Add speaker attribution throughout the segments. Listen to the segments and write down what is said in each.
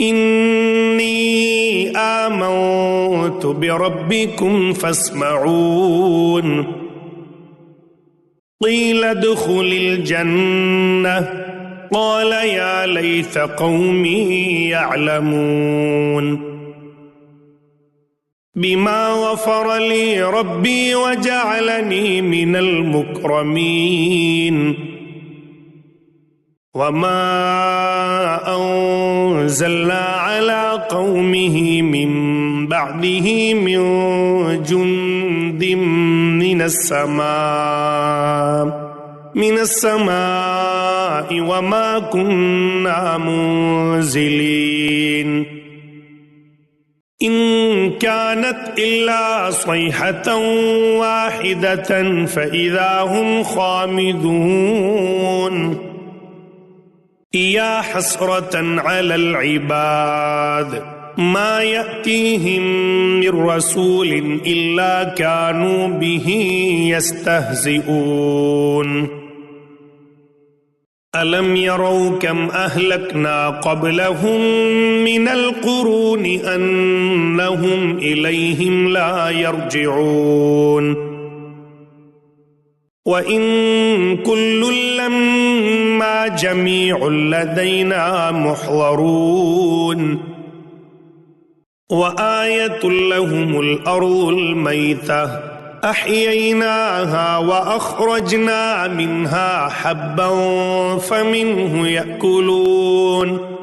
Speaker 1: إني آمنت بربكم فاسمعون قيل ادخل الجنة قال يا ليت قومي يعلمون بما غفر لي ربي وجعلني من المكرمين وما أنزلنا على قومه من بعده من جند من السماء وما كنا منزلين إن كانت إلا صيحة واحدة فإذا هم خامدون يا حسرة على العباد ما يأتيهم من رسول إلا كانوا به يستهزئون ألم يروا كم أهلكنا قبلهم من القرون أنهم إليهم لا يرجعون وإن كل لما جميع لدينا محضرون وآية لهم الأرض الميتة أحييناها وأخرجنا منها حبا فمنه يأكلون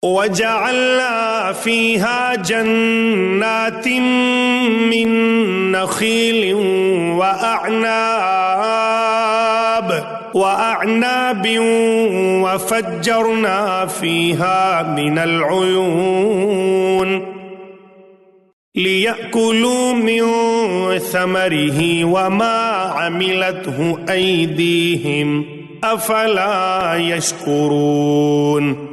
Speaker 1: وجعلنا فيها جنات من نخيل وأعناب وفجرنا فيها من العيون ليأكلوا من ثمره وما عملته أيديهم أفلا يشكرون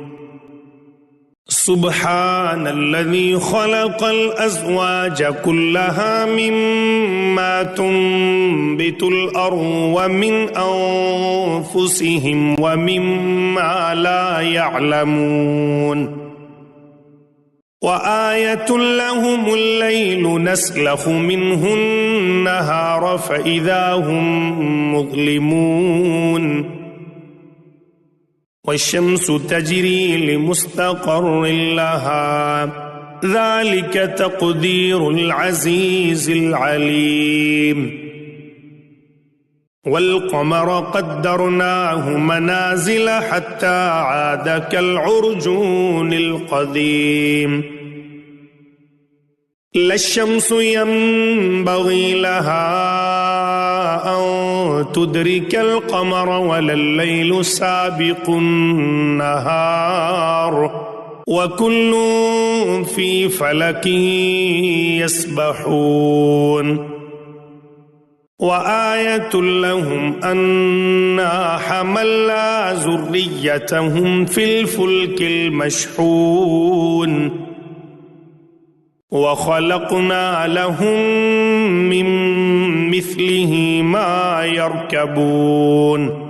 Speaker 1: سبحان الذي خلق الأزواج كلها مما تنبت الأرض ومن أنفسهم ومما لا يعلمون وآية لهم الليل نسلخ منه النهار فإذا هم مظلمون والشمس تجري لمستقر لها ذلك تقدير العزيز العليم والقمر قدرناه منازل حتى عاد كالعرجون القديم لا الشمس ينبغي لها أن تدرك القمر ولا الليل سابق النهار وكل في فلك يسبحون وآية لهم أنا حملنا ذريتهم في الفلك المشحون وخلقنا لهم من مثله ما يركبون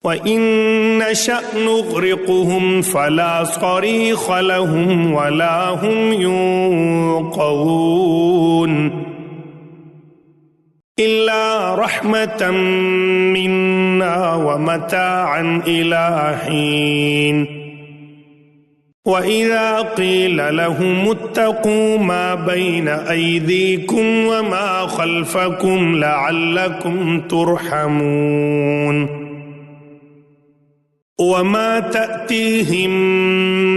Speaker 1: وإن نشأ نغرقهم فلا صريخ لهم ولا هم ينقذون إلا رحمة منا ومتاعا إلى حين وإذا قيل لهم اتقوا ما بين أيديكم وما خلفكم لعلكم ترحمون وما تأتيهم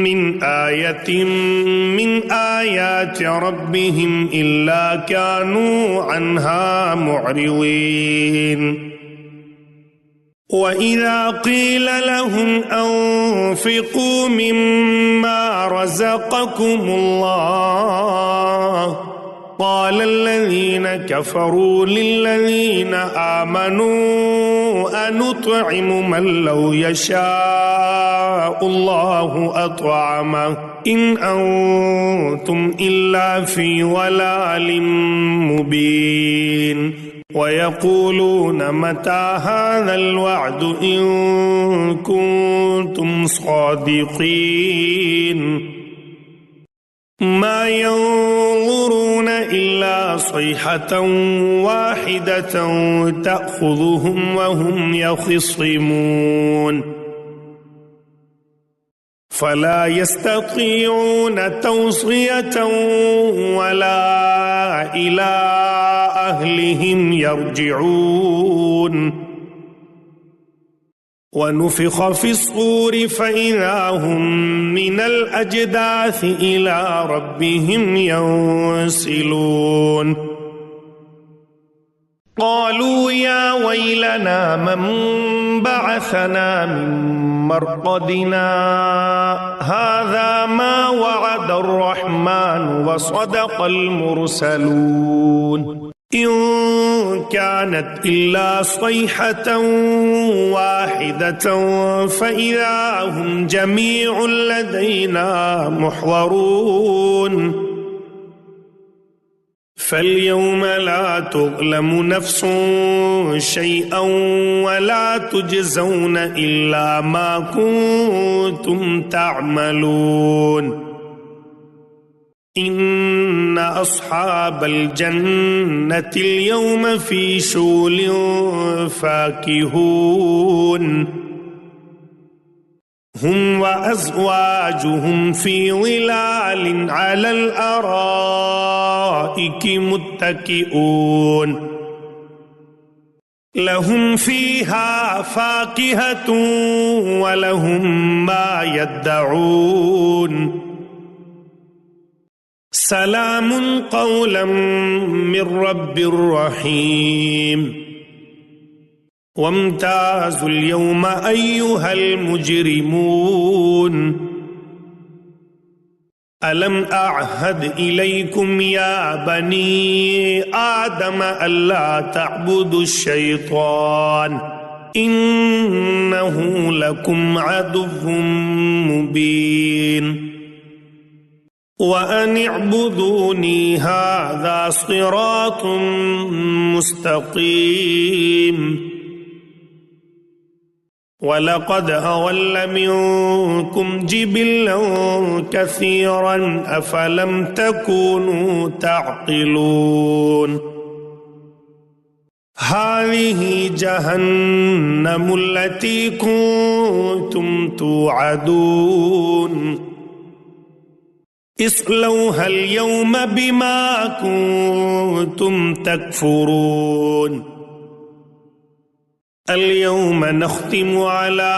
Speaker 1: من آية من آيات ربهم إلا كانوا عنها معرضين وإذا قيل لهم أنفقوا مما رزقكم الله قال الذين كفروا للذين آمنوا أنطعم من لو يشاء الله أطعمه إن أنتم إلا في ضلال مبين ويقولون متى هذا الوعد إن كنتم صادقين ما ينظرون إلا صيحة واحدة تأخذهم وهم يخصمون فلا يستطيعون توصية ولا إلى أهلهم يرجعون ونفخ في الصور فإذا هم من الأجداث إلى ربهم ينسلون قالوا يا ويلنا من بعثنا من مرقدنا هذا ما وعد الرحمن وصدق المرسلون إن كانت إلا صيحة واحدة فإذا هم جميع لدينا محضرون فاليوم لا تظلم نفس شيئا ولا تجزون إلا ما كنتم تعملون إن أصحاب الجنة اليوم في شغل فاكهون هم وأزواجهم في ظلال على الأرائك متكئون لهم فيها فاكهة ولهم ما يدعون سلام قولا من رب رحيم وامتازوا اليوم أيها المجرمون ألم أعهد إليكم يا بني آدم ألا تعبدوا الشيطان إنه لكم عدو مبين وأن اعبدوني هذا صراط مستقيم ولقد أضل منكم جبلا كثيرا أفلم تكونوا تعقلون هذه جهنم التي كنتم توعدون اصلوها اليوم بما كنتم تكفرون اليوم نختم على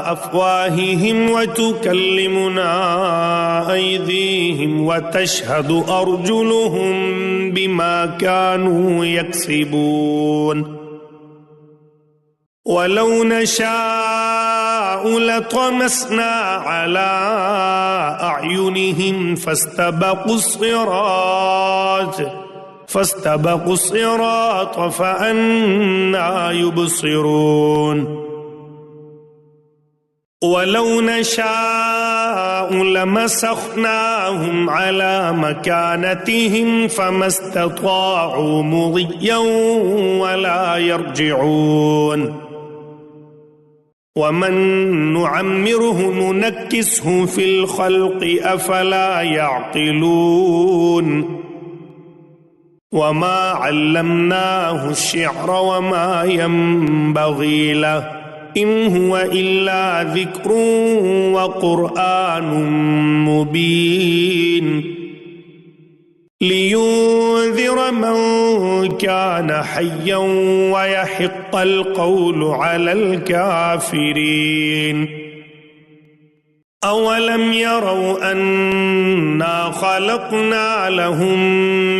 Speaker 1: أفواههم وتكلمنا أيديهم وتشهد أرجلهم بما كانوا يكسبون ولو نشاء لطمسنا على أعينهم فاستبقوا الصراط فأنى يبصرون ولو نشاء لمسخناهم على مكانتهم فما استطاعوا مضيا ولا يرجعون ومن نعمره ننكسه في الخلق أفلا يعقلون وما علمناه الشعر وما ينبغي له إن هو إلا ذكر وقرآن مبين لينذر من كان حيا ويحق القول على الكافرين أولم يروا أنا خلقنا لهم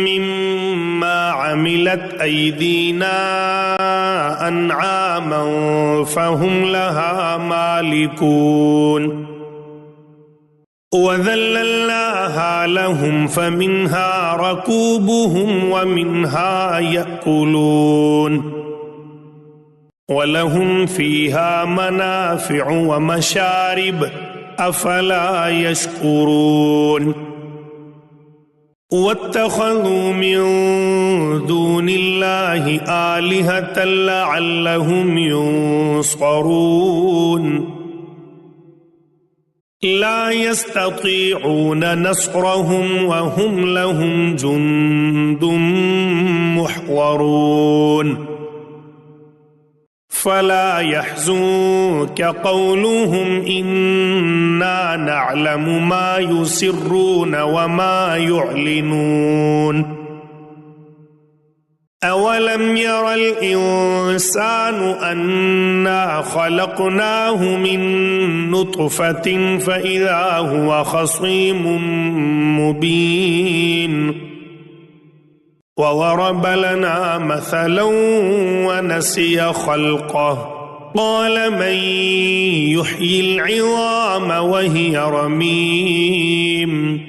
Speaker 1: مما عملت أيدينا أنعاما فهم لها مالكون وذللناها لهم فمنها ركوبهم ومنها يأكلون ولهم فيها منافع ومشارب أفلا يشكرون واتخذوا من دون الله آلهة لعلهم ينصرون لا يستطيعون نصرهم وهم لهم جند محضرون فلا يحزنك قولهم إنا نعلم ما يسرون وما يعلنون أولم ير الإنسان أنا خلقناه من نطفة فإذا هو خصيم مبين وضرب لنا مثلا ونسي خلقه قال من يحيي العظام وهي رميم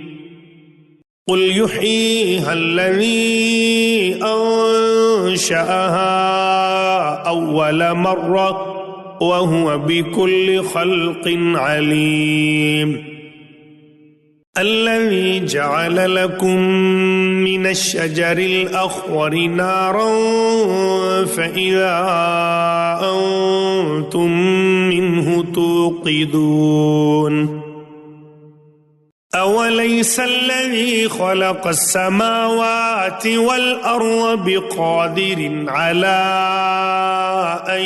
Speaker 1: قل يحييها الذي أنشأها أول مرة وهو بكل خلق عليم الذي جعل لكم من الشجر الأخضر نارا فإذا أنتم منه توقدون أوليس الذي خلق السماوات والأرض بقادر على أن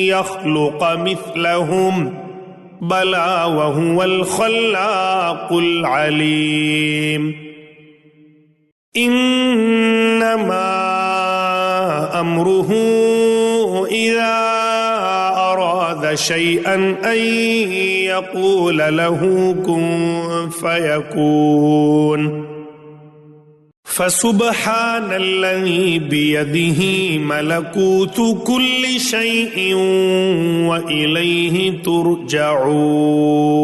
Speaker 1: يخلق مثلهم بلى وهو الخلاق العليم إنما أمره إذا أراد شيئا أن يقول له كن فيكون فسبحان الذي بيده ملكوت كل شيء وإليه ترجعون